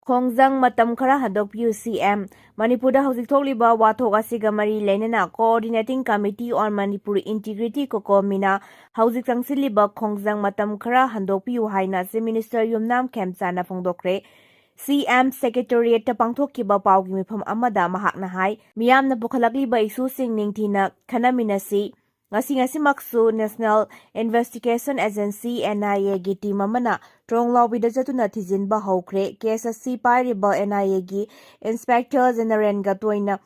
Khongjang matam khara handokpiu CM Manipurda hojik thokliba wathok asiga mari leinana Coordinating Committee on Manipur Integrity Cocomi na hojik changsiliba khongjang matam khara handokpiu haina Chief Minister Yumnam Khemchana phongdokre CM Secretariat ta pangthokkiba pawgi mifam amada mahakna hai miyamna pukhalakliba issue sing ningthina khanaminasi ngasi National Investigation Agency NIA gi team amana tronglawbida jatuna thijinba haukhre case asi pairiba NIA gi Inspector General ga toina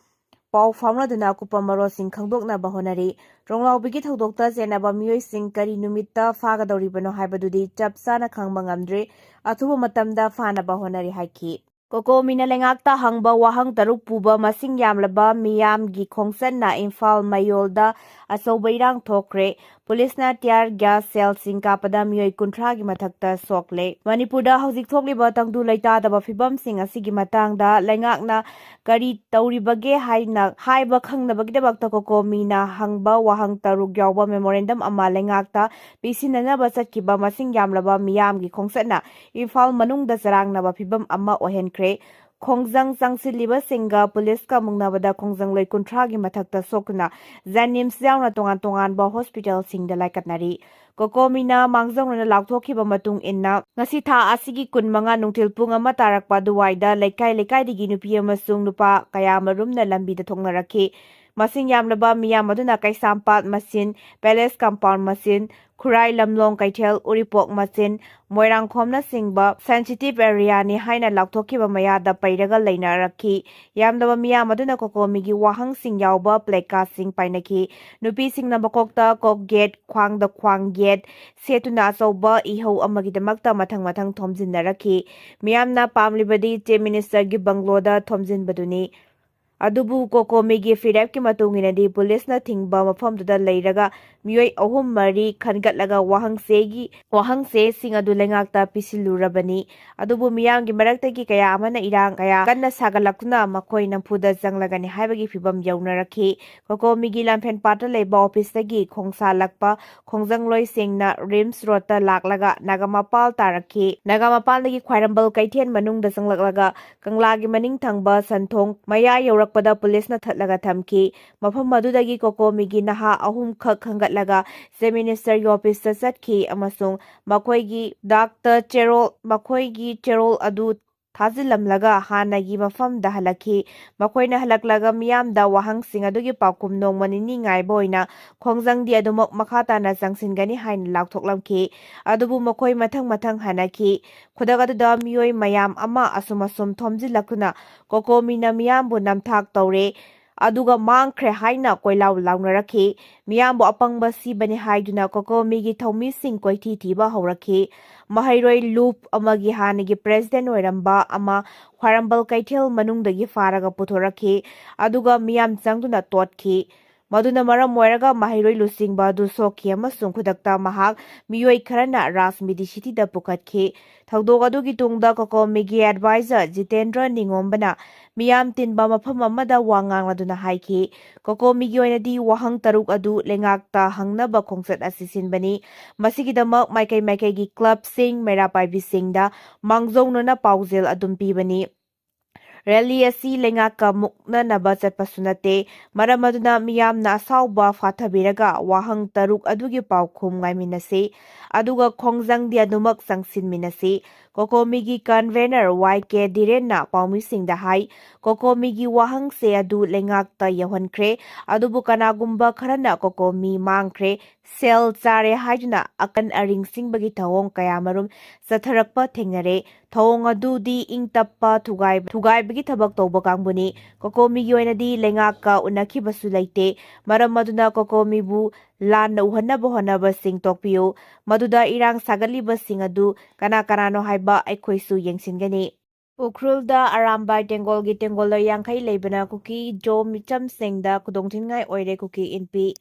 pau faunaduna kupamaro sing khangdoknaba honari tronglawbigi thodokta jenaba miyoi sing kari numitta fagadoribano haibadudi chapsana khangba ngamdre athuba matamda fanaba honari haiki Cocomi na lengakta hangba wahang taruk puba masing yamlaba miyamgi khongsanna Imphal mayolda asoba irang Thokhre Police na tiar gas cell sing kapada Miyoi kunthra gi mathakta Sokle Manipurda hojik thokliba tangdu leita daba fibam sing asigi matangda lengakna kari tauribage haina haiba khangnabagidabakta Cocomi na hangba wahang taruk yawba memorandum ama lengakta pisinanaba chatkiba masing yamlaba miyamgi khongsanna Imphal manungda charangnaba fibam ama ohen Khongjang changsiliba singa police ka mungnabada khongjang loi kunthra gi mathakta sokna Janims yauna tongan ba hospital singda laikatnari Cocomi na mangjongna laukthokhiba matung inna ngasi tha asigi kunmanga nungthil pung ama tarakpa duwaida laikai digi nupi amasung nupa kaya marumna lambida thoknarakhi masing yamlaba miyam aduna kaisampat masin palace compound masin Khurai lamlong kaithel uripok masin moirang khomna singba sensitive area ni haina laukthokhiba mayada pairaga leinarakhi yamdaba miyam aduna Cocomi gi wahang sing yawba placard sing painaki nupi singna bakokta kok gate khwangda khwang gate setuna soba ihau amagi damakta mathang thomjinnarakhi miyamna pamlibadi Chief Minister gi bangloda thomjinbaduni adubu Cocomi gi firap ki matunginadi police na thingba mafamduda leiraga miyoi ahum mari khangatlaga wahangse sing adu lengakta pisilurabani adubu miyam gi marakta gi kaya amana irang kaya kanna sagalakuna makoi nampuda janglagani haibagi fibam yaunarakhi Cocomi gi lampen pata leiba office tagi khongsa lakpa khongjangloi singna Rims road ta laklaga nagamapal tarakhi nagamapal dagi khwairambal kaithen manungda janglaglaga kanglagi maning thangba santhong maya pada police na thatlaga thamki mafam madudagi Cocomi gi naha ahum khak khangatlaga Chief Minister gi office ta chatkhi amasung makhoi gi cherol adu thajilamlaga hanagi mafam da halakhi makhoina halaklaga miyamda wahang sing adugi pakum nongmanini ngaiba oina khongjang di adumok makhata na changsingani hain laukthoklamki adubu makhoi mathang hanaki khudaga da miyoi mayam ama asum thomjilakuna Cocomi na miyambu namthak tawre aduga mangkhre haina koilaw laungnarakhi miyambu apangba sibani haiduna Cocomi gi Thoumi sing koithi thiba haurakhi mahairoi loop amagi hanigi president oiramba ama khwarambal kaithel manungdagi faraga puthorakhi aduga miyam changduna totkhi maduna maram moiraga mahairoi lusingba du sokhi amasung khudakta mahak miyoi kharana Rajmidi city da pukhatkhi thagdog adugi tungda Cocomi gi advisor Jitendra Ningombana miyam tinba mafam amada wangangladuna haiki Cocomi gi oinadi wahang taruk adu lengakta hangnaba khongsat asisinbani masigidamak maikei gi club sing merapai singda mangjongnona paujel adum pibani Rally asi lengaka mukna naba chatpasunate maramaduna miyamna asauba fathabiraga wahang taruk adugi paukhum ngaiminase aduga khongjang dia dumak sangsinminase Cocomi gi convener YK Direnna paumisingda hai Cocomi gi wahang se adu lengakta yahonkre adubu kanagumba kharana Cocomi mangkhre sel chare haiduna akan aring singbagi thawong kayamarum satharakpa thengnare thawong adudi ingtappa thugaibagi thabak tawba kangbuni Cocomi gi oinadi lengaka unakhibasu leite maram maduna Cocomi bu lanna uhannaba honaba sing tokpiu maduda irang sagaliba sing adu kanano haiba aikhoisu yengsingani Ukhrulda Aramba Tengolgi Tengola Yankai Lebana Kuki Jo Micham Singda Khudong Thiningai Oire Kuki Inpi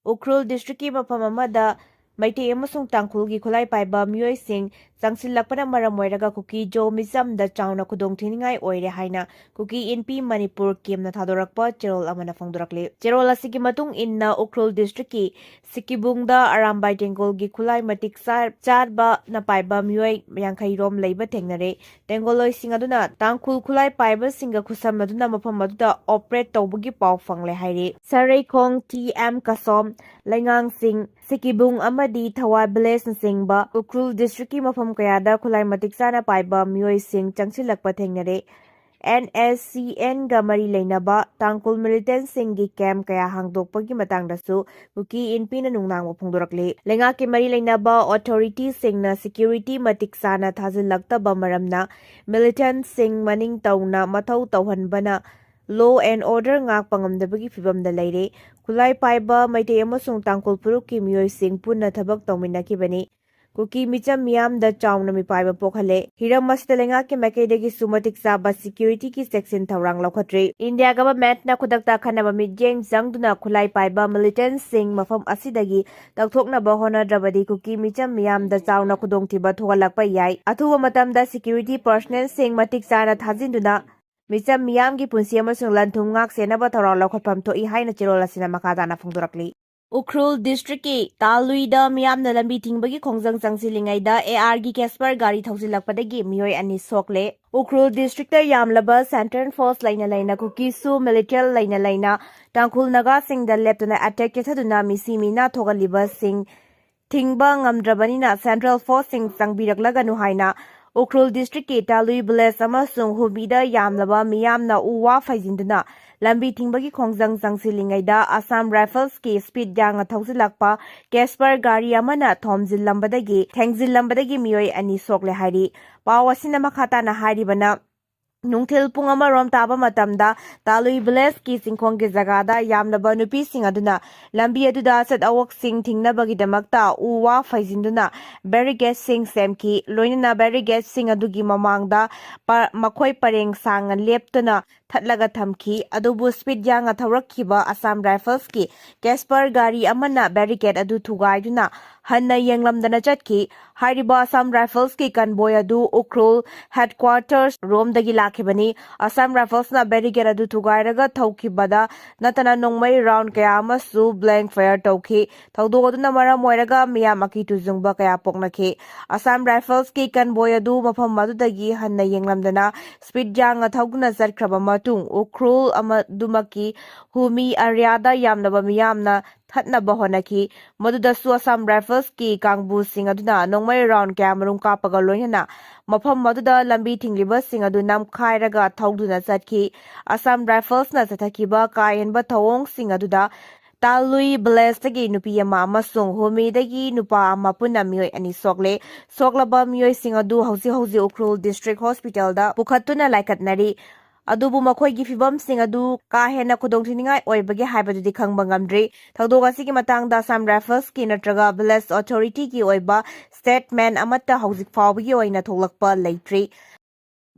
Ukhrul District ki mafam amada Maitei amasung Tangkhulgi khulai paiba miyoi sing changsilakpana maram oiraga kuki jo mizamda chaona khudong thiningai oire haina kuki inpi Manipur kimna thadorakpa cherol amana phongdorakle cherol asigi matung inna Ukhrul district ki Sikibungda Arambai Tengol gi khulai matik charba na paiba Miyoi yankhai rom leiba thengnare tengoloi sing aduna tangkhul khulai paiba singa khusam aduna mafam aduda operate tawbugi paw fangle haire sarai khong TM kasom laingang sing Sikibung amadi Thawai village singba Ukhrul district ki mafam kayada khulai matik sana paiba Miyoi sing changsilakpa thengnare NSCN ga mari leinaba tangkul militant singi camp kaya hangdokpagi matangdasu kuki inpi na nungnang phongdorakle lenga ke mari leinaba authority singna security matik sana thajilakta maramna militant sing maning tauna mathau tawhanbana law and order ngak pangamdabagi fibamda leire khulai paiba maitei amasung tangkul puruk ki Miyoi sing punna thabak tawminakibani Kuki micham miyam da chauna mi paiba pokhale hiram masita lenga ke makaidagi sumatik saba security ki section thaurang laukhatre India government na khudakta khanaba mi jeng jangduna khulai paiba militant sing mafam asidagi takthokna ba hona drabadi kuki micham miyam da chauna khudong thiba thogalakpa yai athuwa matam da security personnel sing matik sana thajinduna micham miyam gi punsi amasung lanthum ngak senaba thaurang laukhapam thoi haina cherol asina makadana phongdorakli Ukhrul district ki Taluida miyamna lambi tingbagi khongjang changsilingaida AR gi Casper gari thausilakpadagi Miyoi ani Sokle Ukhrul district ta yamlaba Central Force laina kuki su military laina tangkhul naga sing da leptuna attack kethaduna misimina thogaliba sing thingba ngamdrabanina Central Force sing changbiraklaganu haina Ukhrul district ki Talui village amasung Humida yamlaba miyamna uwa faijinduna lambi tingbagi khongjang changsilingaida Assam Rifles ki speed janga thausilakpa Casper gari amana thengzillambadagi Miyoi ani Sokle hairi pawasina makhata na haribana Nungthil pung amarom taba matamda Talui village ki singkhong ki jagada yamlaba nupi sing aduna lambi aduda sat awak sing thingnabagi damakta uwa faijinduna barricade sing semki loinana barricade sing adugi mamangda makhoi pareng sang leptuna thatlaga thamki adubu speed janga thaurakhiba Assam Rifles ki Casper gari amana barricade adu thugaiduna hanna yenglamdana chatki hyriba Assam Rifles ki convoy adu Ukhrul headquarters romdagi lakhibani Assam Rifles na barricade adu thugairaga thaukhibada natana nongmai round kaya amasu blank fire tawki thawdoduna maram oiraga miyam aki tujungba kaya poknakhi Assam Rifles ki convoy adu mafam madudagi hanna yenglamdana speed janga thawguna charkhraba matung Ukhrul amadumaki Thoumi areada yamnaba miyamna thatnaba honaki madudasu Assam Rifles ki kangbu sing aduna nongmai round kaya marung kapaga loinana mafam maduda lambi thingliba sing adu namkhairaga thawduna chatki Assam Rifles na chathakiba kayenba thawong sing aduda Talui village dagi nupi ama amasung Thoumi dagi nupa ama punna Miyoi ani Sokle soklaba Miyoi sing adu hausi Ukhrul district hospital da pukhatuna laikatnari adubu makhoigi fibam sing adu ka hena khudong thiningai oibagi haibadudi khangba ngamdri thawdok asigi matangda Assam Rifles ki natraga village authority ki oiba statement amata hauzik fawbagi oina thoklakpa leitri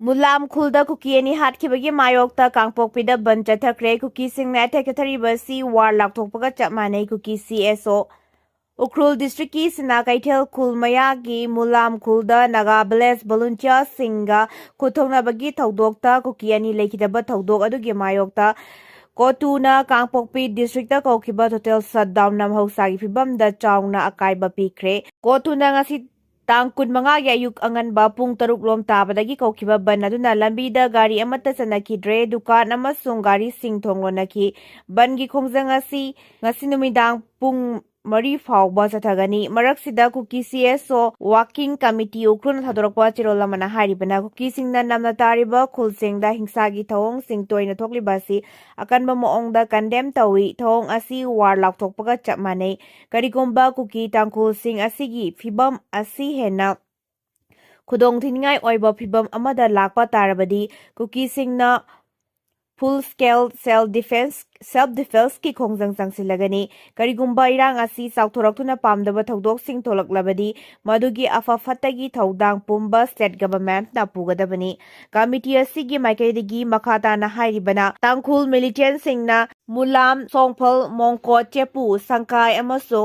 Mulam khulda kuki ani hatkibagi mayokta kangpokpida ban chathakre kuki singna attack tharibasi war lakthokpaga chapmanei kuki CSO Ukhrul district ki Sina Kaithel Khulmaya gi Mulam Khulda Naga village volunteer singa khuthongnabagi thawdokta kuki ani lekhidaba thawdok adugi mayokta Kotuna Kangpokpi district ta kokhiba total shutdown namhausagi fibamda chauna akaiba pikre Kotuna ngasi tang kunmanga gi ayuk anganba pung 6 lom tabadagi kokhiba ban aduna lambida gari amata sanakidre dukan amasung gari singthonglonaki bangi khongjang ngasi numidang pung Mari fawba sathagani maraksida kuki CSO working committee ukrun thadorakpa chirolamana haribana kuki singna namna tariba khulsengda hingsagi thawong sing toina thoklibasi akanba moongda condemn tawi thawong asi war lakthokpaga chapmanei karigomba kuki tangkhul sing asigi fibam asi hena khudong thiningai oiba fibam amada lakpa tarabadi kuki singna full scale self-defense ki khongjang changsilagani karigumba irang asi sauthoraktuna pamdaba thodok-sing tholak-labadi madugi afa-fattagi thodang pumba state government na pugadabani committee asigi maikaidagi makhatana hairibana tangkhul militant singna mulam songphal mongkot chepu sangkai amaso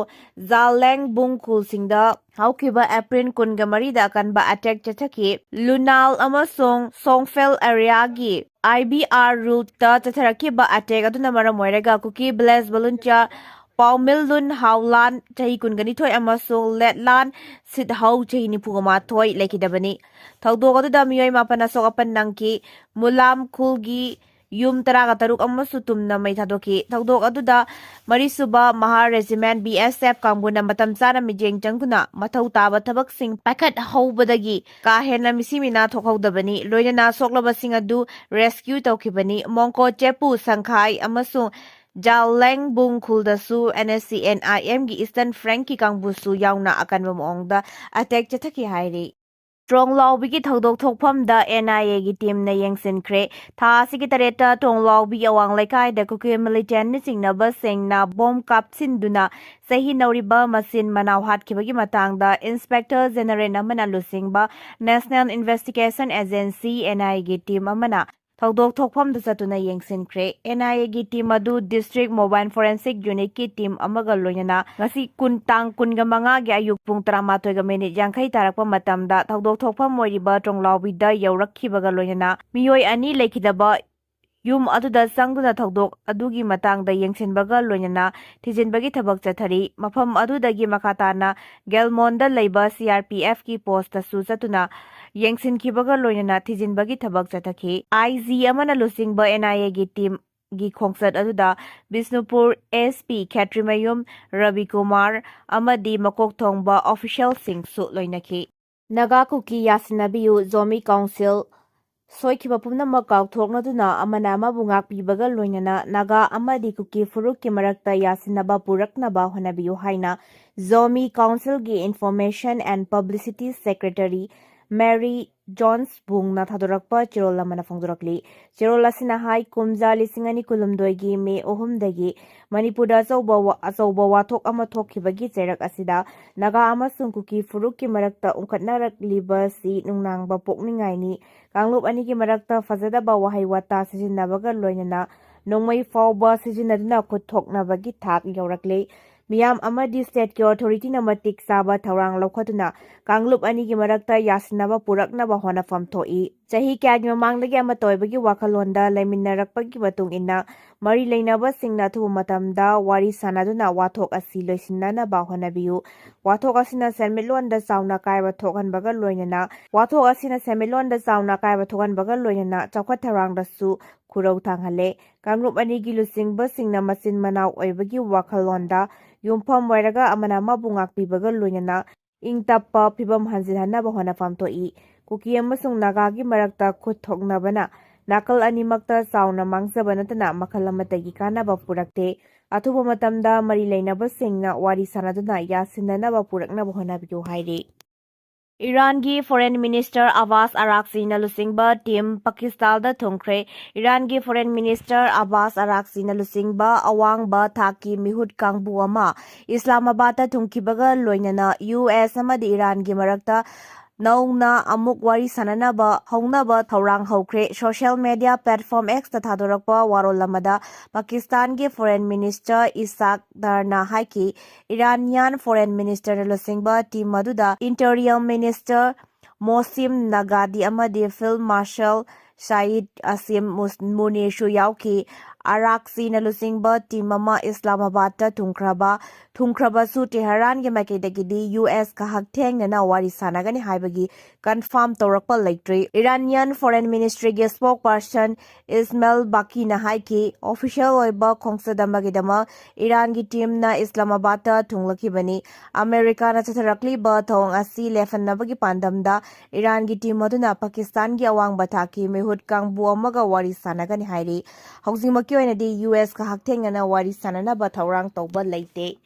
zaleng bungkhul singda haukiba April 23 da kanba attack chathaki lunal amasong songfel area gi IBR route ta chatharakiba attack aduna maram oirega Kuki bless baluncha paumilun haulan chahi kungani thoi amasong letlan sidhau chahi nipugama thoi lekidabani thodok aduda miyoi mapana sokapan nangki mulam khulgi yum taraga taruk amasu tumna mai thadoki thodok aduda marisuba mahar regiment BSF kambuna matam chana mijeng changkuna mathau taba thabak sing pakat haubadagi ka hena misimina thokhaudabani loinana soklaba sing adu rescue tawkibani mongko chepu sangkhai amasu jaleng bungkhuldasu NSCNIM gi Eastern Frank ki kangbusu yauna akanba moongda attack chathaki hairi Tronglaubi thodok thokphamda NIA gi team na yengsinkhre tha sigi tareta Tronglaubi awang laikai da Kuki militant ni singnaba sengna bomb kapsinduna sahi nauriba masin manaw hatkibagi matangda Inspector General amana lusingba National Investigation Agency NIA gi team amana thodok thokphamda satuna yengsinkhre NIA gi team adu District Mobile Forensic Unit ki team amaga loinana ngasi kuntang kunga manga gi ayuk pung 13 ga minute yangkhai tarakpa matamda thodok thokpham moiriba Tronglaubi da yaurakhibaga loinana miyoi ani lekhidaba yum aduda sangduna thodok adugi matangda yengsinbaga loinana thijinbagi thabak chathari mafam adudagi makhatana Gelmonda leiba CRPF ki post asu chatuna yengsinkibaga loinana thijinbagi thabak chathaki IG amana lusingba NIA gi team gi khongsat aduda Bisnupur SP Khatrimayum Ravi Kumar amadi makok thongba official sing su loinaki Naga Kuki Yasinabiu Zomi Council soikiba pumnamak kaukthoknaduna amana amabu ngakpibaga loinana Naga amadi Kuki furukki marakta yasinaba puraknaba honabiu haina Zomi Council gi Information and Publicity Secretary Mary Jones bungna thadorakpa chirol amana phongdorakli chirol asina hai kumja lisingani kulumdoi me ohumdagi Manipura achauba wathok ama thokhibagi cherak asida Naga amasung Kuki furukki marakta ungkhatnarakliba si nungnangba pokningai ni kanglup anigi marakta fajadaba wahai wata sijinnabaga loinana nongmai fawba sijinaduna khuthoknabagi thak yaurakle Miyam amadi state ki authority na matik saba thaurang lokhatuna kanglup anigi marakta yasinaba puraknaba honafam thoi chahi kyagi mamangdagi ama toibagi wakhalonda laiminarakpagi batung inna mari leinaba singna thu matamda wari sanaduna wathok asi loisinna ba honabiu wathok asina semelonda sauna kaiba thokhanbaga loinana wathok asina semelonda sauna kaiba thokhanbaga loinana chawkhat tharangda su khurau thanghale kanglup anigi lusingba singna masin manaw oibagi wakhalonda yumpham wairaga amana mabungak pibaga loinana ingtappa phibam hanjilhanaba honafam toi Kuki amasung Naga gi marakta khut thoknabana nakal animakta sauna mangsaba natana makhal amatagi kanaba purakte athuba matamda mari leinaba singna wari sanaduna yasinanaba puraknaba honabiu haire Iran gi Foreign Minister Abbas Araghchi na lusingba team Pakistan da Thokhre Iran gi Foreign Minister Abbas Araghchi na lusingba awangba thaki mihut kangbu ama Islamabad da thungkibaga loinana US amadi Iran gi marakta Nauna amuk wari sananaba haunaba thaurang hokre social media platform X ta thadorakpa warolamada Pakistan gi Foreign Minister Ishaq Darna haiki Iranian Foreign Minister lusingba team maduda Interior Minister Mosim Nagadi amadi Field Marshal Said Asim Munishu yauki Araghchi na lusingba team ama Islamabad ta thungkraba su Tehran ge makedagidi US ka haktheng na wari sanagani haibagi confirm torakpa leitre Iranian Foreign Ministry ge spokesperson Ismail Baki na haiki official oiba khongsadamagidama Iran gi team na Islamabad ta thunglakibani America na chatharakli ba thong asi lefannabagi pandamda Iran gi team aduna Pakistan gi awang bathaki mehut kangbu amaga wari sanagani hairi haujingmaki oinadi US ka haktheng na wari sanana ba thaurang tawba leite